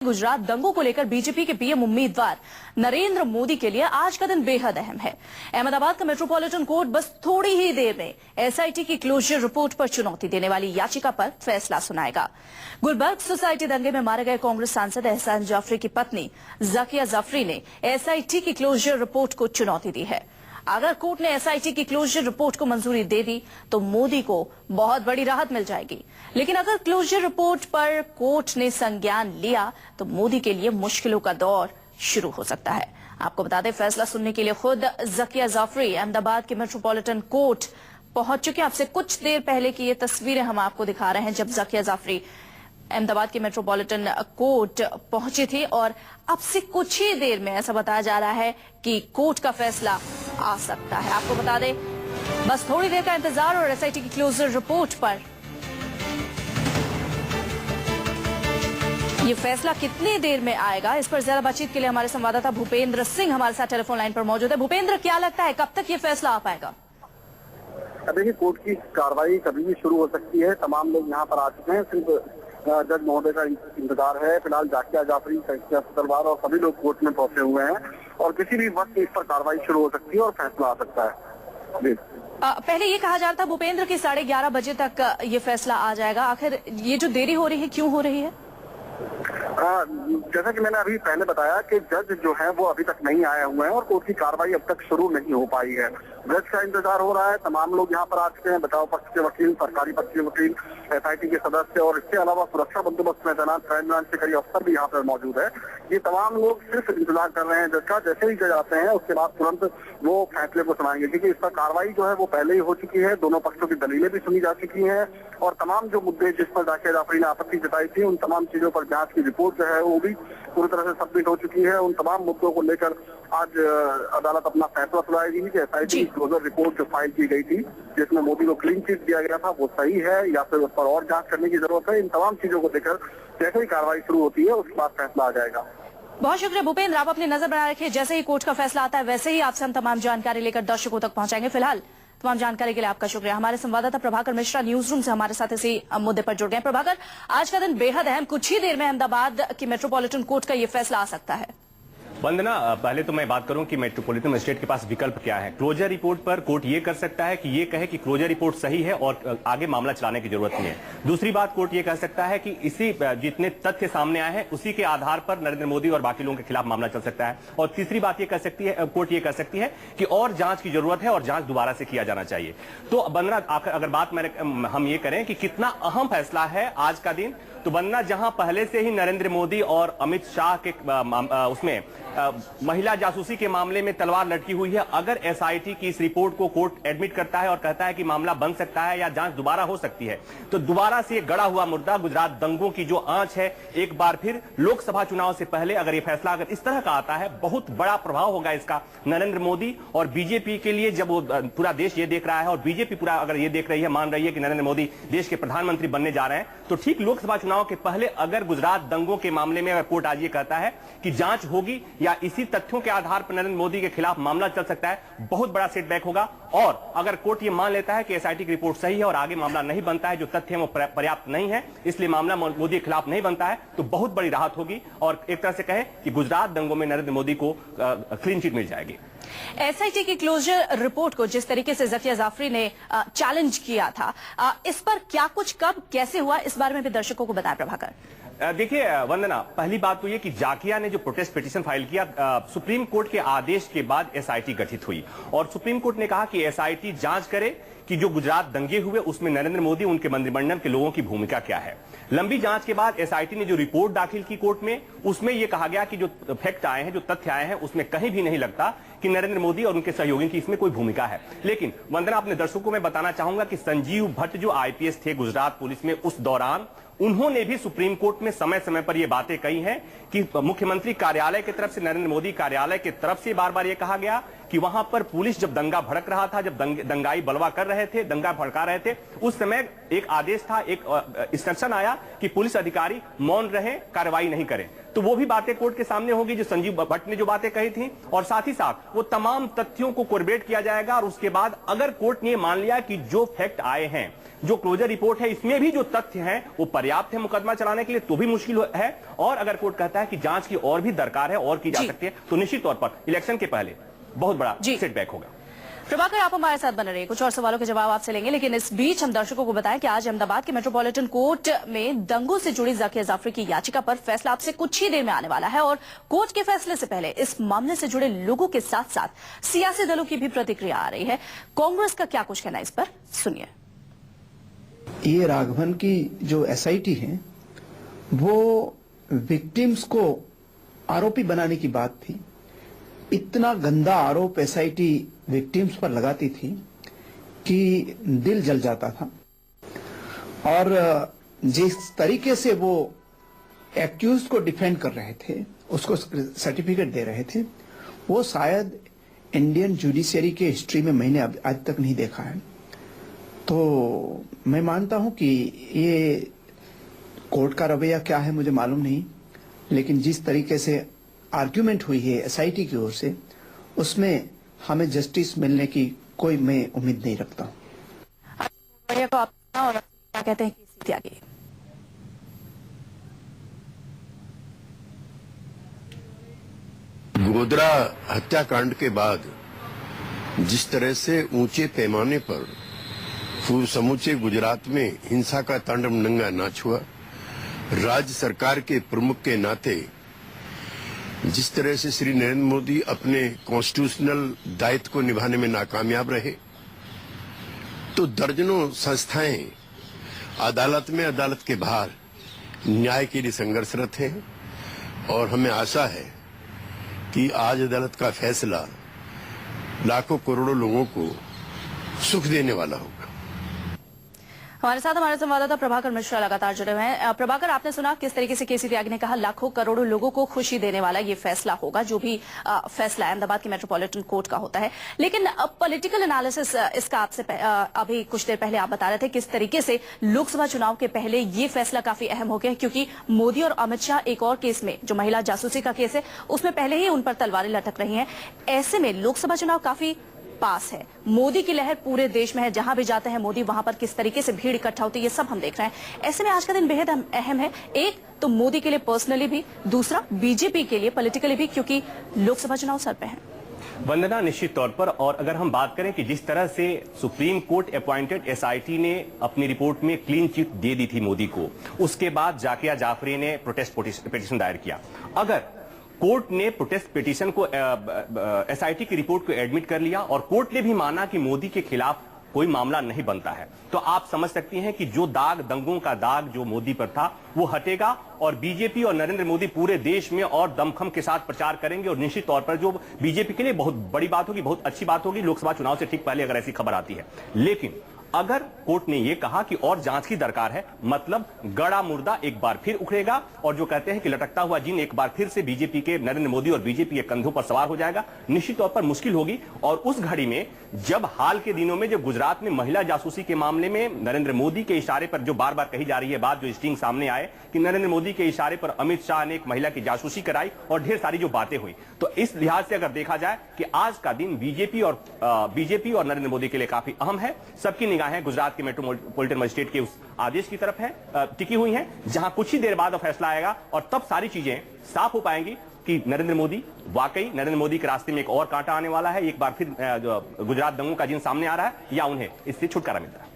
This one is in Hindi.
गुजरात दंगों को लेकर बीजेपी के पीएम उम्मीदवार नरेंद्र मोदी के लिए आज का दिन बेहद अहम है। अहमदाबाद का मेट्रोपॉलिटन कोर्ट बस थोड़ी ही देर में एसआईटी की क्लोजर रिपोर्ट पर चुनौती देने वाली याचिका पर फैसला सुनाएगा। गुलबर्ग सोसाइटी दंगे में मारे गए कांग्रेस सांसद एहसान जाफरी की पत्नी जाकिया जाफरी ने एसआईटी की क्लोजर रिपोर्ट को चुनौती दी है। अगर कोर्ट ने एसआईटी की क्लोजर रिपोर्ट को मंजूरी दे दी तो मोदी को बहुत बड़ी राहत मिल जाएगी, लेकिन अगर क्लोजर रिपोर्ट पर कोर्ट ने संज्ञान लिया तो मोदी के लिए मुश्किलों का दौर शुरू हो सकता है। आपको बता दें, फैसला सुनने के लिए खुद जाकिया जाफरी अहमदाबाद के मेट्रोपॉलिटन कोर्ट पहुंच चुके हैं। आपसे कुछ देर पहले की ये तस्वीरें हम आपको दिखा रहे हैं, जब जाकिया जाफरी अहमदाबाद के मेट्रोपॉलिटन कोर्ट पहुंची थी और अब से कुछ ही देर में ऐसा बताया जा रहा है कि कोर्ट का फैसला आ सकता है। आपको बता दें, बस थोड़ी देर का इंतजार और एसआईटी की क्लोजर रिपोर्ट पर ये फैसला कितनी देर में आएगा, इस पर ज्यादा बातचीत के लिए हमारे संवाददाता भूपेंद्र सिंह हमारे साथ टेलीफोन लाइन पर मौजूद है। भूपेंद्र, क्या लगता है कब तक ये फैसला आ पाएगा? देखिए, कोर्ट की कार्रवाई कभी भी शुरू हो सकती है। तमाम लोग यहाँ पर आ चुके हैं, सिर्फ जज महोदय का इंतजार है। फिलहाल जाकिया जाफरी, तलवार और सभी लोग कोर्ट में पहुंचे हुए हैं और किसी भी वक्त इस पर कार्रवाई शुरू हो सकती है और फैसला आ सकता है। पहले ये कहा जा रहा था भूपेंद्र कि 11:30 बजे तक ये फैसला आ जाएगा। आखिर ये जो देरी हो रही है, क्यों हो रही है? जैसा कि मैंने अभी पहले बताया कि जज जो है वो अभी तक नहीं आए हुए हैं और कोर्ट की कार्रवाई अब तक शुरू नहीं हो पाई है। जज का इंतजार हो रहा है। तमाम लोग यहाँ पर आ चुके हैं, बचाव पक्ष के वकील, सरकारी पक्ष के वकील, एसआईटी के सदस्य और इसके अलावा सुरक्षा बंदोबस्त में तैनात क्राइम ब्रांच के कई अफसर भी यहाँ पर मौजूद है। ये तमाम लोग सिर्फ इंतजार कर रहे हैं जज का। जैसे ही जज आते हैं उसके बाद तुरंत वो फैसले को सुनाएंगे, क्योंकि इस पर कार्रवाई जो है वो पहले ही हो चुकी है। दोनों पक्षों की दलीलें भी सुनी जा चुकी है और तमाम जो मुद्दे जिस पर जाकिया जाफरी ने आपत्ति जताई थी, उन तमाम चीजों पर जांच की रिपोर्ट जो है वो भी पूरी तरह से सबमिट हो चुकी है। उन तमाम मुद्दों को लेकर आज अदालत अपना फैसला सुनाएगी कि एसआईटी की क्लोजर रिपोर्ट जो फाइल की गई थी, जिसमें मोदी को क्लीन चिट दिया गया था, वो सही है या फिर उस पर और जांच करने की जरूरत है। इन तमाम चीजों को लेकर जैसे ही कार्रवाई शुरू होती है उसके बाद फैसला आ जाएगा। बहुत शुक्रिया भूपेंद्र, आप अपनी नजर बनाए रखिए। जैसे ही कोर्ट का फैसला आता है वैसे ही आपसे हम तमाम जानकारी लेकर दर्शकों तक पहुंचाएंगे। फिलहाल तमाम जानकारी के लिए आपका शुक्रिया। हमारे संवाददाता प्रभाकर मिश्रा न्यूज रूम से हमारे साथ इसी मुद्दे पर जुड़ गए। प्रभाकर, आज का दिन बेहद अहम, कुछ ही देर में अहमदाबाद की मेट्रोपॉलिटन कोर्ट का ये फैसला आ सकता है। वंदना, पहले तो मैं बात करूं कि मेट्रोपॉलिटन मजिस्ट्रेट के पास विकल्प क्या है। क्लोजर रिपोर्ट पर कोर्ट ये कर सकता है कि ये कहे कि क्लोजर रिपोर्ट सही है और आगे मामला चलाने की जरूरत नहीं है। दूसरी बात, कोर्ट ये कह सकता है कि इसी जितने तथ्य सामने आए हैं उसी के आधार पर नरेंद्र मोदी और बाकी लोगों के खिलाफ मामला चल सकता है। और तीसरी बात ये कह सकती है, कोर्ट ये कह सकती है कि और जांच की जरूरत है और जांच दोबारा से किया जाना चाहिए। तो वंदना, अगर बात हम ये करें कि कितना अहम फैसला है आज का दिन, तो वंदना, जहां पहले से ही नरेंद्र मोदी और अमित शाह के उसमें महिला जासूसी के मामले में तलवार लटकी हुई है, अगर एसआईटी की इस रिपोर्ट को कोर्ट एडमिट करता है और कहता है कि मामला बन सकता है या जांच दोबारा हो सकती है, तो दोबारा से गड़ा हुआ मुद्दा गुजरात दंगों की जो आंच है, एक बार फिर लोकसभा चुनाव से पहले अगर ये फैसला अगर इस तरह का आता है, बहुत बड़ा प्रभाव होगा इसका नरेंद्र मोदी और बीजेपी के लिए। जब वो पूरा देश ये देख रहा है और बीजेपी पूरा अगर ये देख रही है, मान रही है कि नरेंद्र मोदी देश के प्रधानमंत्री बनने जा रहे हैं, तो ठीक लोकसभा चुनाव के पहले अगर गुजरात दंगों के मामले में अगर कोर्ट आज ये कहता है कि जांच होगी या इसी तथ्यों के आधार पर नरेंद्र मोदी के खिलाफ मामला चल सकता है, बहुत बड़ा सेटबैक होगा। और अगर कोर्ट ये मान लेता है कि एसआईटी की रिपोर्ट सही है और आगे मामला नहीं बनता है, जो तथ्य है वो पर्याप्त नहीं है, इसलिए मामला मोदी के खिलाफ नहीं बनता है, तो बहुत बड़ी राहत होगी और एक तरह से कहें कि गुजरात दंगों में नरेंद्र मोदी को क्लीन चिट मिल जाएगी। एसआईटी की क्लोजर रिपोर्ट को जिस तरीके से जाकिया जाफरी ने चैलेंज किया था, इस पर क्या कुछ कब कैसे हुआ, इस बारे में भी दर्शकों को बताएं प्रभाकर। देखिए वंदना, पहली बात तो ये कि जाकिया ने जो प्रोटेस्ट पिटीशन फाइल किया, सुप्रीम कोर्ट के आदेश के बाद एसआईटी गठित हुई और सुप्रीम कोर्ट ने कहा कि एसआईटी जांच करे कि जो गुजरात दंगे हुए उसमें नरेंद्र मोदी, उनके मंत्रिमंडल के लोगों की भूमिका क्या है। लंबी जांच के बाद एसआईटी ने जो रिपोर्ट दाखिल की कोर्ट में, उसमें यह कहा गया कि जो फैक्ट आए हैं, जो तथ्य आए हैं, उसमें कहीं भी नहीं लगता कि नरेंद्र मोदी और उनके सहयोगियों की इसमें कोई भूमिका है। लेकिन वंदना, अपने दर्शकों को मैं बताना चाहूंगा कि संजीव भट्ट जो आईपीएस थे गुजरात पुलिस में, उस दौरान उन्होंने भी सुप्रीम कोर्ट में समय समय पर यह बातें कही हैं कि मुख्यमंत्री कार्यालय की तरफ से, नरेंद्र मोदी कार्यालय की तरफ से बार बार यह कहा गया कि वहां पर पुलिस जब दंगा भड़क रहा था, जब दंगाई बलवा कर रहे थे, दंगा भड़का रहे थे, उस समय एक आदेश था, एक इंस्ट्रक्शन आया कि पुलिस अधिकारी मौन रहे, कार्रवाई नहीं करें। तो वो भी बातें कोर्ट के सामने होगी जो संजीव भट्ट ने जो बातें कही थी, और साथ ही साथ वो तमाम तथ्यों को कोरिलेट किया जाएगा। और उसके बाद अगर कोर्ट ने मान लिया कि जो फैक्ट आए हैं, जो क्लोजर रिपोर्ट है, इसमें भी जो तथ्य हैं वो पर्याप्त है मुकदमा चलाने के लिए, तो भी मुश्किल है। और अगर कोर्ट कहता है कि जांच की और भी दरकार है, और की जा सकती है, तो निश्चित तौर पर इलेक्शन के पहले बहुत बड़ा सेटबैक होगा। प्रभाकर, आप हमारे साथ बने रहिए, कुछ और सवालों के जवाब आपसे लेंगे, लेकिन इस बीच हम दर्शकों को बताएं कि आज अहमदाबाद के मेट्रोपॉलिटन कोर्ट में दंगों से जुड़ी जाकिया जाफरी की याचिका पर फैसला आपसे कुछ ही देर में आने वाला है। और कोर्ट के फैसले से पहले इस मामले से जुड़े लोगों के साथ साथ सियासी दलों की भी प्रतिक्रिया आ रही है। कांग्रेस का क्या कुछ कहना है इस पर, सुनिए। ये राघवन की जो एसआईटी है वो विक्टिम्स को आरोपी बनाने की बात थी। इतना गंदा आरोप एसआईटी विक्टिम्स पर लगाती थी कि दिल जल जाता था। और जिस तरीके से वो एक्यूज को डिफेंड कर रहे थे, उसको सर्टिफिकेट दे रहे थे, वो शायद इंडियन जुडिशियरी के हिस्ट्री में मैंने आज तक नहीं देखा है। तो मैं मानता हूं कि ये कोर्ट का रवैया क्या है मुझे मालूम नहीं, लेकिन जिस तरीके से आर्ग्यूमेंट हुई है एसआईटी की ओर से, उसमें हमें जस्टिस मिलने की कोई मैं उम्मीद नहीं रखता हूं। को आप और क्या कहते हैं कि त्यागी? गोधरा हत्याकांड के बाद जिस तरह से ऊंचे पैमाने पर समूचे गुजरात में हिंसा का तांडव नंगा नाच हुआ, राज्य सरकार के प्रमुख के नाते जिस तरह से श्री नरेंद्र मोदी अपने कॉन्स्टिट्यूशनल दायित्व को निभाने में नाकामयाब रहे, तो दर्जनों संस्थाएं अदालत में, अदालत के बाहर न्याय के लिए संघर्षरत हैं। और हमें आशा है कि आज अदालत का फैसला लाखों करोड़ों लोगों को सुख देने वाला होगा। हमारे साथ हमारे संवाददाता प्रभाकर मिश्रा लगातार जुड़े हुए हैं। प्रभाकर, आपने सुना किस तरीके से केसी त्यागी ने कहा लाखों करोड़ों लोगों को खुशी देने वाला ये फैसला होगा, जो भी फैसला अहमदाबाद के मेट्रोपॉलिटन कोर्ट का होता है। लेकिन पॉलिटिकल एनालिसिस इसका आपसे अभी कुछ देर पहले आप बता रहे थे किस तरीके से लोकसभा चुनाव के पहले ये फैसला काफी अहम हो गया, क्योंकि मोदी और अमित शाह एक और केस में, जो महिला जासूसी का केस है, उसमें पहले ही उन पर तलवारें लटक रही हैं। ऐसे में लोकसभा चुनाव काफी पास है, मोदी की लहर पूरे देश में है, जहां भी जाते हैं मोदी वहां पर किस तरीके से भीड़ इकट्ठा होती है, ये सब हम देख रहे हैं। ऐसे में आज का दिन बेहद अहम है, एक तो मोदी के लिए पर्सनली भी, दूसरा बीजेपी के लिए पॉलिटिकली भी, क्योंकि लोकसभा चुनाव सर पे है। वंदना, निश्चित तौर पर। और अगर हम बात करें कि जिस तरह से सुप्रीम कोर्ट अपॉइंटेड एसआईटी ने अपनी रिपोर्ट में क्लीन चिट दे दी थी मोदी को, उसके बाद जाकिया जाफरी ने प्रोटेस्ट पिटीशन दायर किया। अगर कोर्ट ने प्रोटेस्ट पिटीशन को, एसआईटी की रिपोर्ट को एडमिट कर लिया और कोर्ट ने भी माना कि मोदी के खिलाफ कोई मामला नहीं बनता है, तो आप समझ सकती हैं कि जो दाग, दंगों का दाग जो मोदी पर था, वो हटेगा और बीजेपी और नरेंद्र मोदी पूरे देश में और दमखम के साथ प्रचार करेंगे। और निश्चित तौर पर जो बीजेपी के लिए बहुत बड़ी बात होगी, बहुत अच्छी बात होगी लोकसभा चुनाव से ठीक पहले अगर ऐसी खबर आती है। लेकिन अगर कोर्ट ने यह कहा कि और जांच की दरकार है, मतलब गड़ा मुर्दा एक बार फिर उखड़ेगा और जो कहते हैं कि लटकता हुआ जिन एक बार फिर से बीजेपी के, नरेंद्र मोदी और बीजेपी के कंधों पर सवार हो जाएगा, निश्चित तौर पर मुश्किल होगी। और उस घड़ी में जब हाल के दिनों में जब गुजरात में महिला जासूसी के मामले में नरेंद्र मोदी के इशारे पर जो बार बार कही जा रही है बात, जो स्टिंग सामने आए कि नरेंद्र मोदी के इशारे पर अमित शाह ने एक महिला की जासूसी कराई और ढेर सारी जो बातें हुई, तो इस लिहाज से अगर देखा जाए कि आज का दिन बीजेपी और नरेंद्र मोदी के लिए काफी अहम है। सबकी निगाहें गुजरात के मेट्रोपॉलिटन मजिस्ट्रेट के उस आदेश की तरफ है, टिकी हुई हैं, जहां कुछ ही देर बाद फैसला आएगा और तब सारी चीजें साफ हो पाएंगी कि नरेंद्र मोदी, वाकई नरेंद्र मोदी के रास्ते में एक और कांटा आने वाला है, एक बार फिर गुजरात दंगों का जिन सामने आ रहा है, या उन्हें इससे छुटकारा मिलता है।